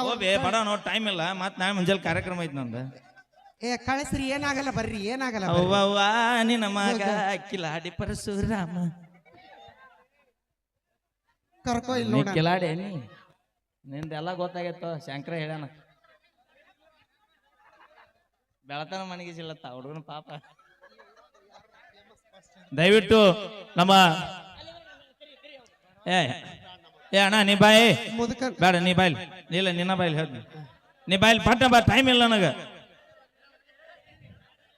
ಹೋಗ್ಬೇ ಬಡ no time ಇಲ್ಲ ಮತ್ ನಾಳೆ ಮುಂಜಾನೆ ಕಾರ್ಯಕ್ರಮ ಐತಿ ನಂದು ಕಳಿಸ್ರಿ ಏನಾಗಲ್ಲ ಬರ್ರಿ ಏನಾಗಲ್ಲ ಅವ್ವ ನಿನ್ನ ಮಗ ಕಿಲಾಡಿ ಪರಶುರಾಮ ಕರ್ಕೋ ಇಲ್ಲ ಕಿಲಾಡಿ ನೀ ನಿಂದೆಲ್ಲ ಗೊತ್ತಾಗೈತೋ ಶಂಕರ ಹೇಳ್ಯಾನ ಬೆಳತನ ಮನೆಗೆ ಸಿಲ್ಲತ್ತ ಹುಡುಗನ ಪಾಪ ದಯವಿಟ್ಟು ನಮ್ಮ ಏ ಅಣ್ಣ ನೀ ಬಾಯಿ ಬೇಡ ನೀ ಬಾಯ್ಲಿ ಇಲ್ಲ ನಿನ್ನ ಬಾಯ್ಲಿ ಹೇಳ್ತೀನಿ ನೀ ಬಾಯ್ಲಿ ಪಟ್ಟ ಬಾ ಟೈಮ್ ಇಲ್ಲ ನನಗ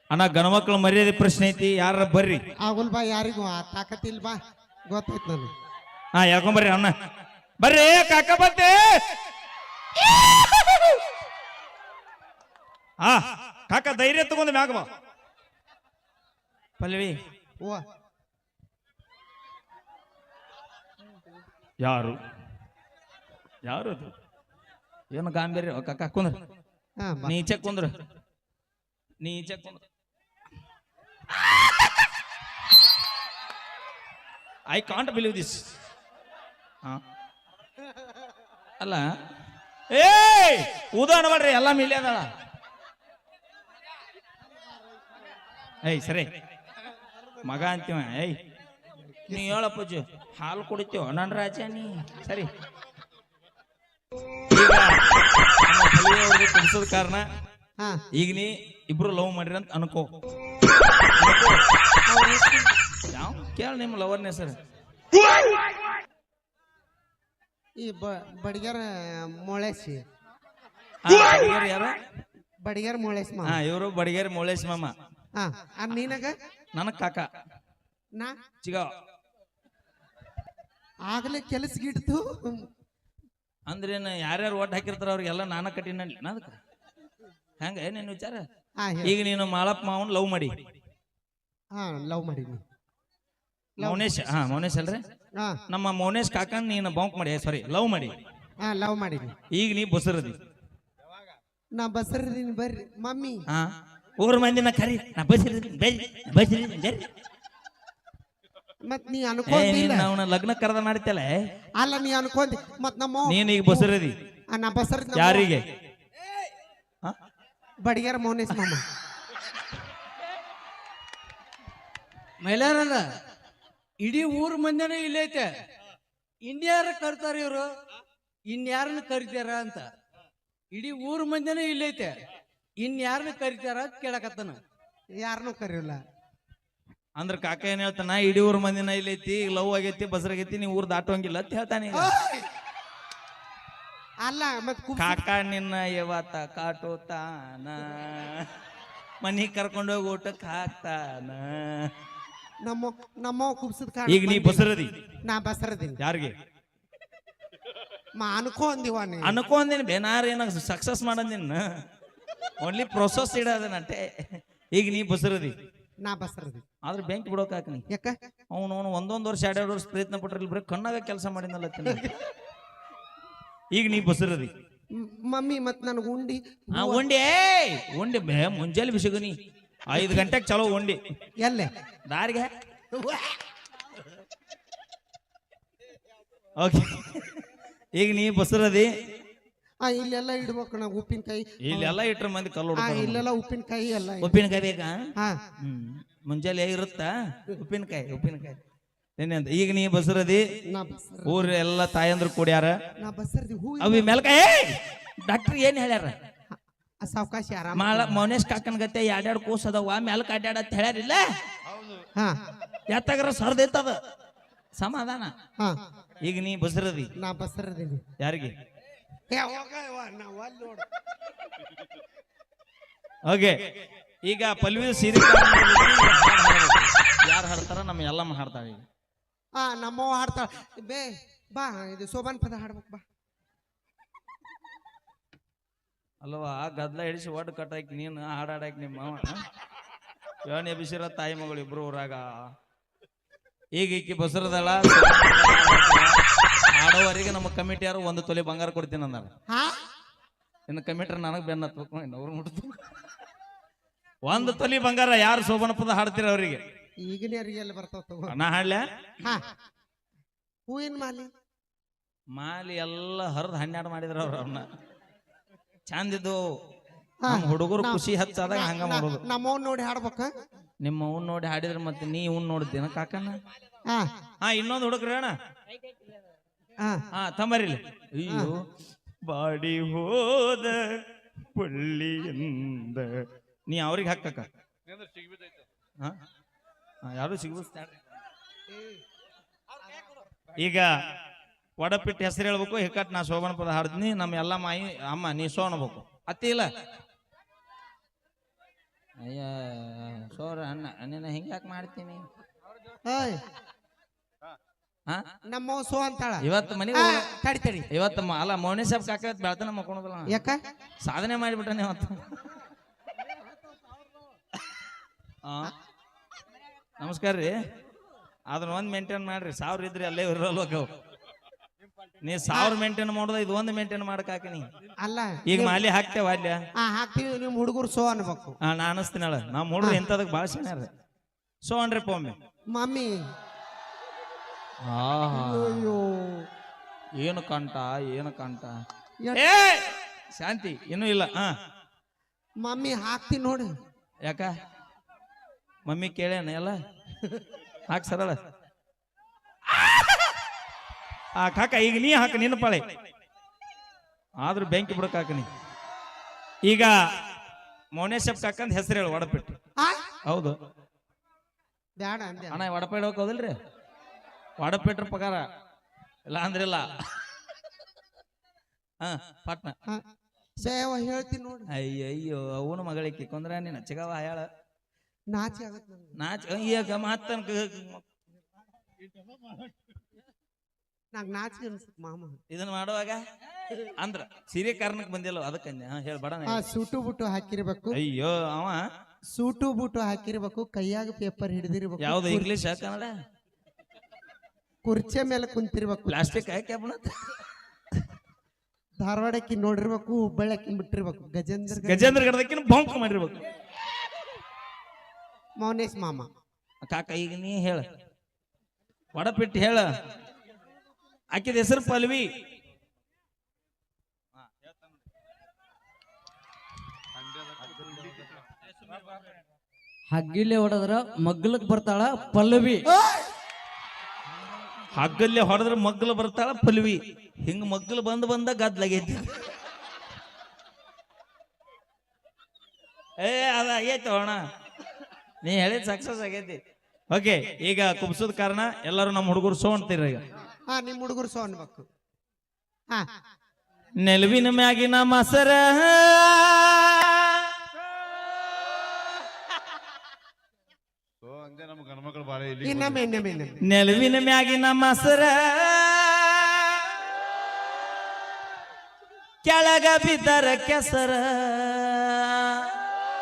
ಅಣ್ಣ ಗಣಮಕ್ಳು ಮರ್ಯಾದೆ ಪ್ರಶ್ನೆ ಐತಿ ಯಾರ ಬರ್ರಿ ಆಗುಲ್ ಬಾ ಯಾರಿಗೂ ತಾಕತ್ತಿಲ್ ಬಾ ಗೊತ್ತಾಯ್ತು ನಾನು ಹಾ ಹೇಳ್ಕೊಂಬರ್ರಿ ಅಣ್ಣ ಬರ್ರಿ ಕಾಕ ಬತ್ತೆ ಹಾ ಕಾಕ ಧೈರ್ಯ ತಗೊಂಡು ಮ್ಯಾಗ ಬಾ ಪಲ್ವಿ ಓ ಯಾರು ಯಾರು ಅದು ಏನು ಗಾಂಭೀರ್ಯ ಕಾಕ ಕುಂದ್ರ ನೀಚೆ ಕುಂದ್ರ ನೀಚೆ ಕುಂದ್ರ ಐ ಕಾಂಟ್ ಬಿಲೀವ್ ದಿಸ್ ಅಲ್ಲ ಏ ಉದಾಹರಣ ಮಾಡ್ರಿ ಎಲ್ಲ ಮಿಲಿ ಅದಳ ಏಯ್ ಸರಿ ಮಗ ಅಂತೀವ ಏಯ್ ನೀ ಹೇಳಪ್ಪಜ್ಜು ಹಾಲು ಕುಡಿತೀವ ನನ್ನ ರಾಜ ನೀ ಸರಿ ಕುಡಿಸೋದ ಕಾರಣ ಈಗ ನೀ ಇಬ್ರು ಲವ್ ಮಾಡ್ರಿ ಅಂತ ಅನ್ಕೋ ಯಾವ ಕೇಳ ನಿಮ್ಮ ಲವರ್ನ ಹೆಸರು ಈ ಬಡಿಗರ ಮೊಳೇಶಿ ಯಾರ ಬಡಿಗರ ಮೊಳೇಶ್ ಮಾಮ ಇವರು ಬಡಿಗೇರಿ ಮೊಳೇಶ್ ಮಾಮ ನೀನಾಗ ನನಗ್ ಕಾಕ ನಾ ಚಿಗ ಆಗ್ಲೇ ಕೆಲಸ ಗಿಡ್ತು ಅಂದ್ರೇನು ಯಾರ್ಯಾರು ಓಟ್ ಹಾಕಿರ್ತಾರ ಅವ್ರಿಗೆಲ್ಲ ನಾನ ಕಟ್ಟಿನಲ್ಲಿ ಅದಕ್ಕೆ ಹೆಂಗ ಏನೇನು ವಿಚಾರ ಈಗ ನೀನು ಮಾಳಪ್ಪ ಮಾವನ್ ಲವ್ ಮಾಡಿ ಲವ್ ಮಾಡಿದ್ನಿ ಮೌನೇಶ್ ಮೌನೇಶ್ ಅಲ್ರಿ ನಮ್ಮ ಮೌನೇಶ್ ಕಾಕನ್ ನೀನು ಬಾಂಕ್ ಮಾಡಿ ಸಾರಿ ಲವ್ ಮಾಡಿ ಲವ್ ಮಾಡಿದ್ನಿ ಈಗ ನೀ ಬಸರದಿ ನಾ ಬಸರದೀನಿ ಬರ್ರಿ ಮಮ್ಮಿ ಊರ್ ಮಂದಿನ ಕರಿ ನಾ ಬಸರದೀನಿ ಮತ್ ನೀ ಅನ್ಕೊಂದಿಲ್ಲ ಅವನ ಲಗ್ನ ಕರೆದ ಮಾಡ್ತಲ್ಲ ಅಲ್ಲ ನೀ ಅನ್ಕೊಂಡಿ ಮತ್ ನಮ್ಮ ನೀನ್ ಈಗ ಬಸರದಿ ನಾ ಬಸರದಿ ಯಾರಿಗೆ ಬಡಿಗರ ಮೌನೇಶ್ ಮಾಮ ಮೈಲಾರದ ಇಡೀ ಊರ್ ಮಂದಿನೇ ಇಲ್ಲೈತೆ ಇನ್ಯಾರ ಕರ್ತಾರ ಇವ್ರು ಇನ್ಯಾರನ್ನ ಕರಿತಾರ ಅಂತ ಇಡೀ ಊರ್ ಮಂದಿನೇ ಇಲ್ಲೈತೆ ಇನ್ಯಾರನ್ನ ಕರಿತಾರ ಅಂತ ಕೇಳಕತ್ತನ ಯಾರನ್ನೂ ಕರಿಯಲ್ಲ ಅಂದ್ರ ಕಾಕ ಏನ್ ಹೇಳ್ತಾನ ಇಡೀ ಊರ್ ಮಂದಿನ ಇಲ್ಲೈತಿ ಲವ್ ಆಗೈತಿ ಬಸರಾಗೈತಿ ನೀ ಊರ್ ದಾಟುವಂಗಿಲ್ಲ ಅಂತ ಹೇಳ್ತಾನೆ ಅಲ್ಲ ಮತ್ ಕಾಕ ನಿನ್ನ ಯಾವತ್ತ ಕಾಟೋತಾನ ಮನಿ ಕರ್ಕೊಂಡೋಗಿ ಊಟಕ್ಕೆ ಹಾಕ್ತಾನ ನಮ್ಮ ಕುಬ್ಸದ ಈಗ ನೀ ಬಸರದಿ ನಾ ಬಸರದೀನಿ ಯಾರಿಗೆ ಅನ್ಕೊಂದಿವ ಅನ್ಕೊಂದಿನ ಬೇನಾರ ಏನಾಗ ಸಕ್ಸಸ್ ಮಾಡಂದಿನ ಓನ್ಲಿ ಪ್ರೊಸೆಸ್ ಇಡೋದನಟ್ಟೆ ಈಗ ನೀ ಬಸರದಿ ನಾ ಬಸರದಿ ಆದ್ರೆ ಬ್ಯಾಂಕ್ ಬಿಡೋಕ್ ಹಾಕನಿ ಯಾಕ ಅವನು ಒಂದೊಂದು ವರ್ಷ 2 ವರ್ಷ ಪ್ರಯತ್ನ ಪಟ್ರಲ್ಲಿ ಬರೀ ಕಣ್ಣಾಗ ಕೆಲಸ ಮಾಡಿದ್ನಲ್ಲ ಈಗ ನೀ ಬಸರದಿ ಮಮ್ಮಿ ಮತ್ ನನಗೆ ಉಂಡಿ ಉಂಡಿ ಬೇ ಮುಂಜಾನೆ ಬಿಸಿಗುನಿ 5 ಗಂಟೆಗೆ ಚಲೋ ಉಂಡಿ ಎಲ್ಲೇ ದಾರಿಗೆ ಓಕೆ ಈಗ ನೀ ಬಸರದಿ ಇಲ್ಲೆಲ್ಲ ಇಡ್ಬೇಕು ನಾವು ಉಪ್ಪಿನಕಾಯಿ ಇಲ್ಲೆಲ್ಲ ಇಟ್ರ ಮಂದಿ ಕಲ್ಲು ಇಲ್ಲೆಲ್ಲ ಉಪ್ಪಿನಕಾಯಿ ಎಲ್ಲ ಉಪ್ಪಿನಕಾಯಿ ಬೇಕಾ ಮುಂಜಾನೆ ಇರುತ್ತ ಉಪ್ಪಿನಕಾಯಿ ಅಂತ ಈಗ ನೀ ಬಸರದಿ ಊರ್ ಎಲ್ಲ ತಾಯಂದ್ರು ಕೂಡ್ಯಾರ ನಾ ಬಸರದಿ ಹೂ ಅವಿ ಮೆಲ್ಕಾಯಿ ಡಾಕ್ಟರ್ ಏನ್ ಹೇಳ್ಯಾರ ಸಾವಕಾಶ ಆರಾಮ ಮೌನೇಶ್ ಕಾಕನ್ ಗತೆ 2 ಕೂಸ್ ಅದಾವ ಮೆಲ್ಕ ಅಡ್ಯಾಡತ್ ಹೇಳ್ಯಾರಿಲ್ಲ ಎತ್ತಗರ ಸರ್ದೈತದ ಸಮಾಧಾನ ಈಗ ನೀ ಬಸರದಿ ನಾ ಬಸರದೀನಿ ಯಾರಿಗೆ ಓಕೆ ಈಗ ಪಲ್ವಿ ಸೀರೆ ಯಾರು ಹಾಡ್ತಾರ ನಮ್ಮ ಎಲ್ಲಮ್ಮ ಹಾಡ್ತಾಳೆ ಈಗ ನಮ್ಮವ್ವ ಹಾಡ್ತಾಳ ಬಾ ಇದು ಸೋಬಾನ್ ಪದ ಹಾಡ್ಬೇಕು ಬಾ ಅಲ್ವಾ ಗದ್ಲ ಹಿಡಿಸಿ ಒಡ್ ಕಟ್ಟಾಕಿ ನೀನು ಹಾಡಾಡಾಕಿ ನಿಮ್ಮ ಯೋನಿ ಬಿಸಿರ ತಾಯಿ ಮಗಳು ಇಬ್ರು ಊರಾಗ ಈಗ ಈಕಿ ಬಸರದಳ ಆಡೋವರೆಗೆ ನಮ್ಮ ಕಮಿಟಿಯಾರು 1 ತೊಲೆ ಬಂಗಾರ ಕೊಡ್ತೀನಿ ಅಂದಾರ ಇನ್ನು ಕಮಿಟರ್ ನನಗ್ ಬೆನ್ನ ಹತ್ಬೇಕು ಅವ್ರು ಮುಟ್ತು 1 ತೊಲೆ ಬಂಗಾರ ಯಾರು ಶೋಭನ ಪದ ಹಾಡ್ತೀರ ಅವರಿಗೆ ಈಗಿನ ಬರ್ತಾವ ನಾ ಹಾಡ್ಲ ಹೂವಿನ ಮಾಲಿ ಮಾಲಿ ಎಲ್ಲ ಹರಿದು 12 ಮಾಡಿದ್ರ ಅವ್ರ ಅವನ್ನ ಚಂದಿದ್ದು ಹಾ, ನಮ್ಮ ಹುಡುಗರು ನಾ- ಖುಷಿ ಹಚ್ಚಾದಾಗ ಹಂಗ ಮಾಡೋದು. ನಮ್ಮವ್ ನೋಡಿ ಹಾಡ್ಬೇಕ. ನಿಮ್ಮ ಅವ್ನ್ ನೋಡಿ ಹಾಡಿದ್ರೆ ಮತ್ತೆ ನೀ ಇವ್ನ್ ನೋಡ್ತೀನ ಕಾಕನ. ಹಾ ಹಾ ಇನ್ನೊಂದು ಹುಡುಗ್ರಿ ಅಣ್ಣ. ಹಾ ಹಾ ತಮ್ಮರಿಲಿ. ಅಯ್ಯೋ ಬಾಡಿ ಹೋದ ಪಳ್ಳಿಯಿಂದ ನೀ ಅವ್ರಿಗೆ ಹಾಕಕ್ಕ. ಹಾ ಯಾರು ಸಿಗ್ಬೋದು. ಈಗ ಒಡಪಿಟ್ಟು ಹೆಸರು ಹೇಳ್ಬೇಕು. ಹಿಕ್ಕಟ್ ನಾ ಶೋಭನ ಪದ ಹಾಡ್ತೀನಿ. ನಮ್ಮ ಎಲ್ಲ ಮಾಯಿ ಅಮ್ಮ ನೀ ಸೋ ಅನ್ಬೇಕು. ಅತ್ತಿ ಇಲ್ಲ ಅಯ್ಯ ಸೋರ ಅಣ್ಣ ನೀನು ಹಿಂಗೆ ಯಾಕೆ ಮಾಡ್ತೀನಿ. ಏಯ್ ಹಾ ನಮ್ಮವ್ ಸೋ ಅಂತಾಳ. ಇವತ್ತು ಮನೆಗೆ ತಡಿ ತಡಿ ಇವತ್ತು ಅಲ್ಲ ಮೌನಿ ಸಾಬ್ ಕಾಕ ಬೆಳ್ತಾನ ಮಕ್ಕೊಳೋದಿಲ್ಲ. ಯಾಕ ಸಾಧನೆ ಮಾಡಿಬಿಟ್ಟ ಇವತ್ತು. ನಮಸ್ಕಾರ ರೀ. ಅದನ್ನ ಒಂದ್ ಮೇಂಟೈನ್ ಮಾಡ್ರಿ. 1000 ಇದ್ರಿ ಅಲ್ಲೇ ಇರಲ್ವ. ನೀ 1000 ಮೇಂಟೈನ್ ಮಾಡೋದ ಇದು ಒಂದು ಮೇಂಟೈನ್ ಮಾಡಕ್ ಹಾಕಿನಿ. ಅಲ್ಲ ಈಗ ಮಾಲಿ ಹಾಕ್ತೇವ ಅಲ್ಯ. ಹಾಕ್ತಿವಿ. ನಿಮ್ ಹುಡುಗರು ಸೋ ಅನ್ಬೇಕು. ನಾ ಅನಸ್ತೀನಳ ನಮ್ಮ ಹುಡುಗ್ರು ಇಂಥದಕ್ ಭಾಳ ಸೀನ್ಯಾರ. ಸೋ ಅನ್ರಿಪ್ಪ ಒಮ್ಮೆ. ಮಮ್ಮಿ ಆಹಾ ಅಯ್ಯೋ ಏನು ಕಂಟ ಏನು ಕಂಟ. ಯಾ- ಏ ಶಾಂತಿ ಇನ್ನೂ ಇಲ್ಲ. ಮಮ್ಮಿ ಹಾಕ್ತಿ ನೋಡು. ಯಾಕ ಮಮ್ಮಿ ಕೇಳೇನ ಎಲ್ಲ ಹಾಕ್ ಸರಳ. ಆ ಕಾಕ ಈಗ ನೀ ಹಾಕ ನಿನ್ನ ಪಾಳೆ. ಆದ್ರೂ ಬೆಂಕಿ ಬಿಡಕ್ ಹಾಕನಿ. ಈಗ ಮೌನೇಶಪ್ ಕಾಕಂದ್ ಹೆಸರು ಹೇಳು. ಒಡಪಿಟ್ಟು. ಆ? ಹೌದು ಬ್ಯಾಡ ಅಂದೆ. ಅಣ್ಣ ವಡಪ ಇಡೋಕ್ ಹೌದಿಲ್ರಿ. ವಡಪಿಟ್ರ ಪಗಾರ ಇಲ್ಲ ಅಂದ್ರಿಲ್ಲ. ಹಾ ಪಟ್ನ ಸೇವ ಹೇಳ್ತೀನಿ ನೋಡು. ಅಯ್ಯಯ್ಯೋ ಅವನು ಮಗಳಿಗೆ ಕೊಂದ್ರ ನೀನ್ ಚಿಗವ ಹಯಾಳ ನಾಚಿ ಆಗತ್ ನಂಗೆ. ನಾಚ ಈಗ ಮಾತನ್ ನಂಗ್ ನಾಚಿ ಅನ್ಸುತ್ತೆ ಮಾಮ. ಇದನ್ನ ಮಾಡುವಾಗ ಅಂದ್ರ ಸಿರಿಯ ಕಾರಣಕ್ಕೆ ಬಂದಿಲ್ಲ ಅದಕ್ಕೆ ಹೇಳ್ಬೇಡ. ಸೂಟು ಬುಟ್ಟು ಹಾಕಿರ್ಬೇಕು. ಅಯ್ಯೋ ಅವ ಸೂಟು ಬುಟ್ಟು ಹಾಕಿರ್ಬೇಕು. ಕೈಯಾಗ ಪೇಪರ್ ಹಿಡಿದಿರ್ಬೇಕು. ಯಾವ್ದು ಇಂಗ್ಲಿಷ್ ಕನ್ನಡ. ಕುರ್ಚೆ ಮೇಲೆ ಕುಂತಿರ್ಬೇಕು. ಪ್ಲಾಸ್ಟಿಕ್ ಹಾಕಿ ಧಾರವಾಡಕ್ಕಿ ನೋಡಿರ್ಬೇಕು. ಹುಬ್ಬಳ್ಳಕ್ಕಿ ಬಿಟ್ಟಿರ್ಬೇಕು. ಗಜೇಂದ್ರ ಗಡದಕ್ಕಿನ ಬಾಂಕ್ ಮಾಡಿರ್ಬೇಕು. ಮೌನೇಶ್ ಮಾಮ. ಕಾಕ ಈಗ ನೀ ಹೇಳ. ಒಡಪಿಟ್ಟು ಹೇಳ. ಆಕಿದ ಹೆಸರು ಪಲ್ವಿ. ಹಗ್ಗಿಲೆ ಹೊಡೆದ್ರ ಮಗ್ಲಕ್ ಬರ್ತಾಳ ಪಲ್ಲವಿ. ಹಗ್ಗಲ್ಲೇ ಹೊಡೆದ್ರೆ ಮಗ್ಗಲು ಬರ್ತಾಳ ಪಲ್ವಿ. ಹಿಂಗ ಮಗ್ಗಲು ಬಂದ ಗದ್ಲಾಗೈತಿ. ಅದ ಆಗೈತಿ ಅಣ್ಣ. ನೀ ಹೇಳಿದ ಸಕ್ಸಸ್ ಆಗೈತಿ. ಓಕೆ ಈಗ ಕುಬ್ಸೋದ್ ಕಾರಣ ಎಲ್ಲರೂ ನಮ್ಮ ಹುಡುಗರು ಸೋ ಅಂತೀರ. ಈಗ ನಿಮ್ ಹುಡುಗರು ಸೋ ಅನ್ಬೇಕು. ನೆಲವಿನ ಮ್ಯಾಗಿನ ಮಸರ ನೆಲವಿನ ಮ್ಯಾಗಿನ ಮಸರ ಕೆಳಗ ಬಿದ್ದರ ಕೆಸರ.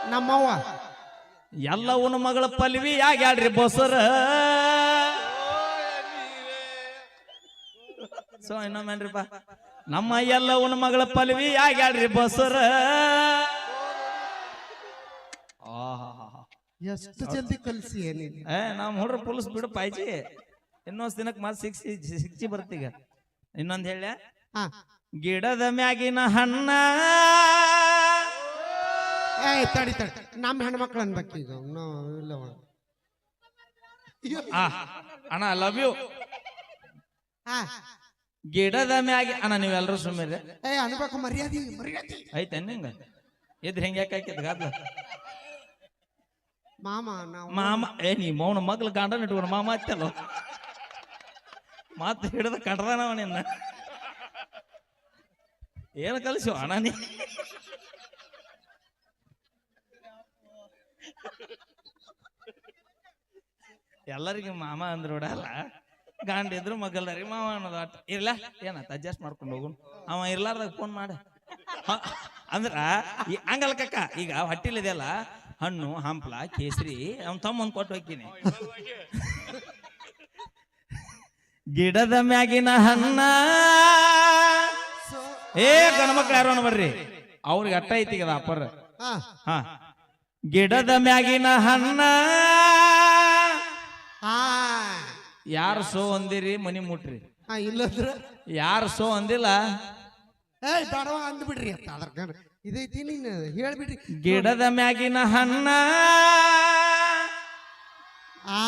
ನಮ್ಮವ್ವ ಎಲ್ಲವನ ಮಗಳ ಪಲ್ವಿ ಆಗ್ಯಾಡ್ರಿ ಬೊಸರ. ಸೊ ಇನ್ನೊಮ್ಮೇನ್ರಿಪ್ಪ. ನಮ್ಮ ಎಲ್ಲವನ ಮಗಳ ಪಲ್ವಿ ಆಗ್ಯಾಡ್ರಿ ಬೊಸರ. ಎಷ್ಟು ಜಲ್ದಿ ಕಲ್ಸಿ ಏನಿದೆ. ನಮ್ಮ ಹುಡ್ರ ಪೊಲೀಸ್ ಬಿಡು ಪಾಯ್ಜಿ. ಇನ್ನೊಂದ್ ದಿನಕ್ಕೆ ಮತ್ತೆ ಸಿಕ್ಸಿ ಬರ್ತೀಗ. ಇನ್ನೊಂದ್ ಹೇಳ. ಗಿಡದ ಮ್ಯಾಗಿನ ಹಣ್ಣ. ತಡಿ ತಡಿ ನಮ್ಮ ಹೆಣ್ಮಕ್ಳು ಅನ್ಬೇಕು ಈಗ. ಅಣ್ಣ ಲವ್ ಯು. ಗಿಡದ ಮ್ಯಾಗಿ ಅಣ್ಣ ನೀವೆಲ್ಲರೂ ಸುಮ್ಮನೆ ಅನ್ಬೇಕು. ಮರ್ಯಾದೆ ಮರ್ಯಾದೆ ಐತೆ ನಿಂಗ. ಇದ್ರ ಹೆಂಗ ಯಾಕೆ ಹಾಕಿದ್ ಗಾದ್ಲ ಮಾಮ. ನಾವು ಮಾಮ ನೀ ಮೌನ ಮಗ್ಳು ಗಂಡನ ಇಟ್ಕೊಂಡು ಮಾಮ ಹತ್ತಲ್ಲ. ಮಾತು ಹಿಡಿದ ಕಡ್ದಾನವ ನಿನ್ನ. ಏನು ಕಲಿಸು ಅಣ್ಣ ನೀ. ಎಲ್ಲರಿಗೂ ಮಾಮ ಅಂದ್ರ ಬಿಡಲ್ಲ. ಗಂಡ ಇದ್ರು ಮಗಲ್ದಾರಿ ಮಾವ ಅನ್ನೋದು ಆಟ ಇರ್ಲ. ಏನತ್ತ ಅಡ್ಜಸ್ಟ್ ಮಾಡ್ಕೊಂಡು ಹೋಗು. ಅವ ಇರ್ಲಾರ್ದಾಗ ಫೋನ್ ಮಾಡ ಅಂದ್ರ ಹಂಗಲ್ಲ ಕಕ್ಕ. ಈಗ ಹೊಟ್ಟಿಲಿದೆಯಲ್ಲ ಹಣ್ಣು ಹಂಪ್ಲ ಕೇಸರಿ ಅವ್ನ ತಮ್ಮಂದ್ ಕೊಟ್ಟು ಹೋಗ್ತೀನಿ. ಗಿಡದ ಮ್ಯಾಗಿನ ಹಣ್ಣ. ಗಣಮಕ್ಳು ಯಾರೋಣ ಬರ್ರಿ. ಅವ್ರಿಗೆ ಅಟ್ಟ ಐತಿ ಅದ ಅಪ್ಪರ. ಹಾ ಗಿಡದ ಮ್ಯಾಗಿನ ಹಣ್ಣ. ಯಾರು ಸೋ ಅಂದಿರಿ ಮನಿ ಮುಟ್ರಿ. ಇಲ್ಲಂದ್ರ ಯಾರು ಸೋ ಅಂದಿಲ್ಲ ಏಯ್ ಬೇಡವ ಅಂದ್ಬಿಡ್ರಿ ಅಂತ ಅದ್ರ ಇದೈತಿ ನೀನು ಹೇಳ್ಬಿಡ್ರಿ. ಗಿಡದ ಮ್ಯಾಗಿನ ಹಣ್ಣ ಆ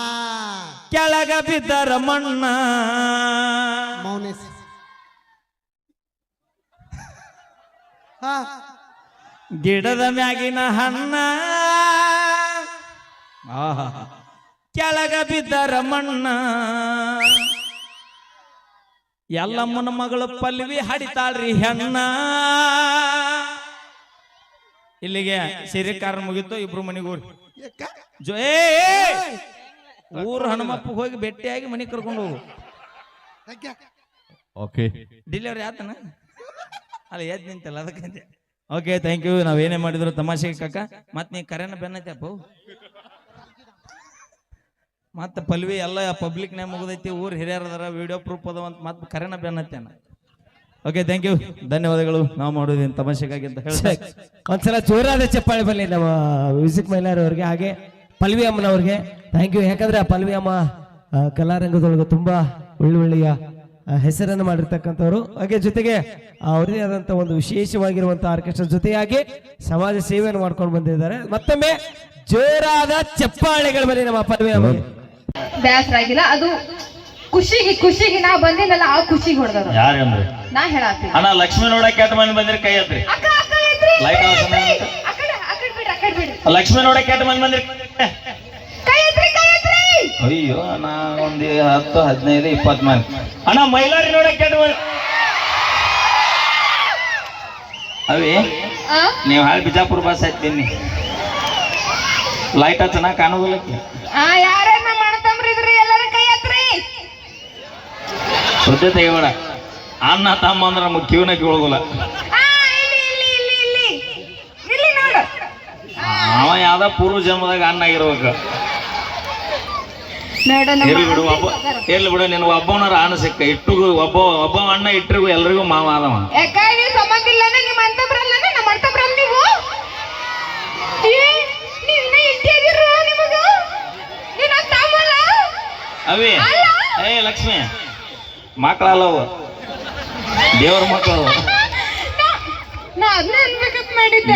ಕೆಳಗ ಬಿದ್ದರ ಮಣ್ಣ. ಮೌನೇಶ್ ಹಾ ಗಿಡದ ಮ್ಯಾಗಿನ ಹಣ್ಣ ಆಹಾ ಕೆಳಗ ಬಿದ್ದರ ಮಣ್ಣ. ಎಲ್ಲಮ್ಮನ ಮಗಳು ಪಲ್ವಿ ಹಾಡಿತಾಳ್ರಿ ಹೆಣ್ಣ. ಇಲ್ಲಿಗೆ ಸಿರಿಕಾರ ಮುಗಿತು, ಇಬ್ರು ಮನೆಗೆ ಹೋಗ್ರಿ. ಜೋ ಊರು ಹನುಮಪ್ಪ ಹೋಗಿ ಭೇಟಿಯಾಗಿ ಮನೆ ಕರ್ಕೊಂಡು ಹೋಗು. ಓಕೆ ಡಿಲಿವರಿ ಆತನ ಅಲ್ಲ ಎದ್ ನಿಂತಲ್ಲ ಅದಕ್ಕೆ. Okay thank you. ನಾವೇನೇ ಮಾಡಿದ್ರು ತಮಾಷೆಗೆ ಕಾಕ. ಮತ್ ನೀ ಕರೆನ ಬೆನ್ನೈತಪ್ಪ ಮತ್ತ ಪಲ್ವಿ ಎಲ್ಲ ಪಬ್ಲಿಕ್ ನೇ ಮುಗಿದೈತಿ. ಊರ್ ಹಿರಿಯರದಾರ ವಿಡಿಯೋ ಪ್ರೂಫ್ ಅದಾವಂತ ಮತ್ ಕರೆನ ಬೆನ್ನತ್ತೇನ. ಓಕೆ ಥ್ಯಾಂಕ್ ಯು, ಧನ್ಯವಾದಗಳು. ನಾವು ಮಾಡೋದೇನು ತಮಾಷೆಗಾಗಿ ಅಂತ ಹೇಳಿ ಒಂದ್ಸಲ ಜೋರಾದ ಚಪ್ಪಾಳೆ ಬರಲಿ ನಮ್ಮ ಮ್ಯೂಸಿಕ್ ಮೈಲಾರವ್ರಿಗೆ, ಹಾಗೆ ಪಲ್ವಿ ಅಮ್ಮನವ್ರಿಗೆ ಥ್ಯಾಂಕ್ ಯು. ಯಾಕಂದ್ರೆ ಆ ಪಲ್ವಿ ಅಮ್ಮ ಕಲಾರಂಗದೊಳಗೆ ತುಂಬಾ ಒಳ್ಳೊಳ್ಳೆಯ ಹೆಸರನ್ನು ಮಾಡಿರ್ತಕ್ಕಂಥವ್ರು. ಹಾಗೆ ಜೊತೆಗೆ ಅವರದೇ ಆದಂತ ಒಂದು ವಿಶೇಷವಾಗಿರುವಂತಹ ಆರ್ಕೆಸ್ಟ್ರಾ ಜೊತೆಯಾಗಿ ಸಮಾಜ ಸೇವೆಯನ್ನು ಮಾಡ್ಕೊಂಡು ಬಂದಿದ್ದಾರೆ. ಮತ್ತೊಮ್ಮೆ ಜೋರಾದ ಚಪ್ಪಾಳೆಗಳು ಬರಲಿ ನಮ್ಮ ಪಲ್ವಿ ಅಮ್ಮಗೆ. ಬ್ಯಾಸರ ಆಗಿಲ್ಲ, ಅದು ಖುಷಿಗೆ ನಾ ಬಂದಿನಲ್ಲ ಆ ಖುಷಿಗೆ ಹೊಡೆದದ. ಯಾರಂದ್ರೆ ನಾ ಹೇಳತ್ತೀನಿ ಅಣ್ಣ ಲಕ್ಷ್ಮೀ ನೋಡಕ್ ಕೆಟ್ಟ ಮಂದಿ ಬಂದಿರಿ ಕೈ ಹತ್ರಿ. ಲೈಟ್ ಲಕ್ಷ್ಮೀ ನೋಡಕ್ ಕೆಟ್ಟ ಮಂದಿ ಬಂದಿರಿ. ಅಯ್ಯೋ ನಾ ಒಂದ್ 10, 15, 20 ಮಂದಿ. ಅಣ್ಣ ಮೈಲಾರಿ ನೋಡಕ್ ಕೆಟ್ಟ ಮಂದಿ ಅವಿ ನೀವ್ ಹಾಳು ಬಿಜಾಪುರ ಬಸ್ ಹತ್ತೀನಿ. ಲೈಟ್ ಚೆನ್ನಾಗ್ ಕಾಣೋದಿಲ್ಲ. ಯಾರ ಮಾಡ್ತಂಬ್ರಿ ಇದ್ರಿ ಎಲ್ಲರ ಕೈ ಹತ್ರಿ. ಸುದ್ದಿ ತೆಗಿಬೇಡ. ಅಣ್ಣ ತಮ್ಮ ಅಂದ್ರ ನಮಗ್ ಕಿವಿನ ಕೇಳೋದಿಲ್ಲ. ಅವ ಯಾವ್ದ ಪೂರ್ವ ಜನ್ಮದಾಗ ಅಣ್ಣ ಆಗಿರ್ಬೇಕು. ಇರ್ಲಿ ಬಿಡು ಇರ್ಲಿ ಬಿಡು, ನಿನ್ ಒಬ್ಬವನಾರ ಅಣ್ಣ ಸಿಕ್ಕ ಇಟ್ಟು ಒಬ್ಬ ಅಣ್ಣ ಇಟ್ಟರಿಗೂ ಎಲ್ರಿಗೂ ಮಾವ ಆದವ. ನೀವು ಸಂಬಂಧ ಇಲ್ಲ ನಿಮ್ಮ ಅಂತಬ್ರಲ್ಲ ನಮ್ಮ ಅಂತಬ್ರಲ್ಲ ನೀವು ಅವಿ ಏ ಲಕ್ಷ್ಮಿ ಮಕ್ಕಳಲ್ಲವು ದೇವ್ರ ಮಕ್ಕಳು.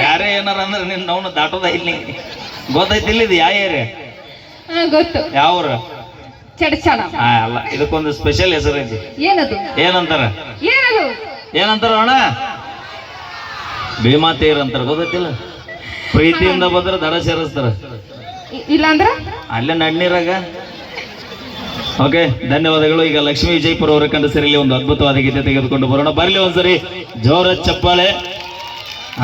ಯಾರೇ ಏನಾರ ಅಂದ್ರೆ ನಿನ್ ನಾವು ದಾಟೋದ ಇಲ್ಲಿ ಗೊತ್ತೈತಿಲ್ಲ. ಇದು ಯಾವ ಏರಿಯಾ ಗೊತ್ತು? ಯಾವ್ರ ಚಡಚಣ ಅಲ್ಲ, ಇದಕ್ಕೊಂದು ಸ್ಪೆಷಲ್ ಹೆಸರು ಐತಿ. ಏನದು? ಏನಂತಾರ ಏನದು? ಏನಂತಾರ ಅಣ್ಣ? ಭೀಮಾತೇರ್ ಅಂತಾರ, ಗೊತ್ತೈತಿಲ್ಲ? ಪ್ರೀತಿಯಿಂದ ಬಂದ್ರೆ ದಡ ಸೇರಿಸ್ತಾರ, ಇಲ್ಲಾಂದ್ರ ಅಲ್ಲೇ ನಡ್ನೀರಾಗ. ಓಕೆ ಧನ್ಯವಾದಗಳು. ಈಗ ಲಕ್ಷ್ಮೀ ವಿಜಯಪುರ ಅವರ ಕಂಡ ಸೇರಿಲಿ ಒಂದು ಅದ್ಭುತವಾದ ಗೀತೆ ತೆಗೆದುಕೊಂಡು ಬರೋಣ. ಬರ್ಲಿ ಒಂದ್ಸರಿ ಜೋರ ಚಪ್ಪಾಳೆ.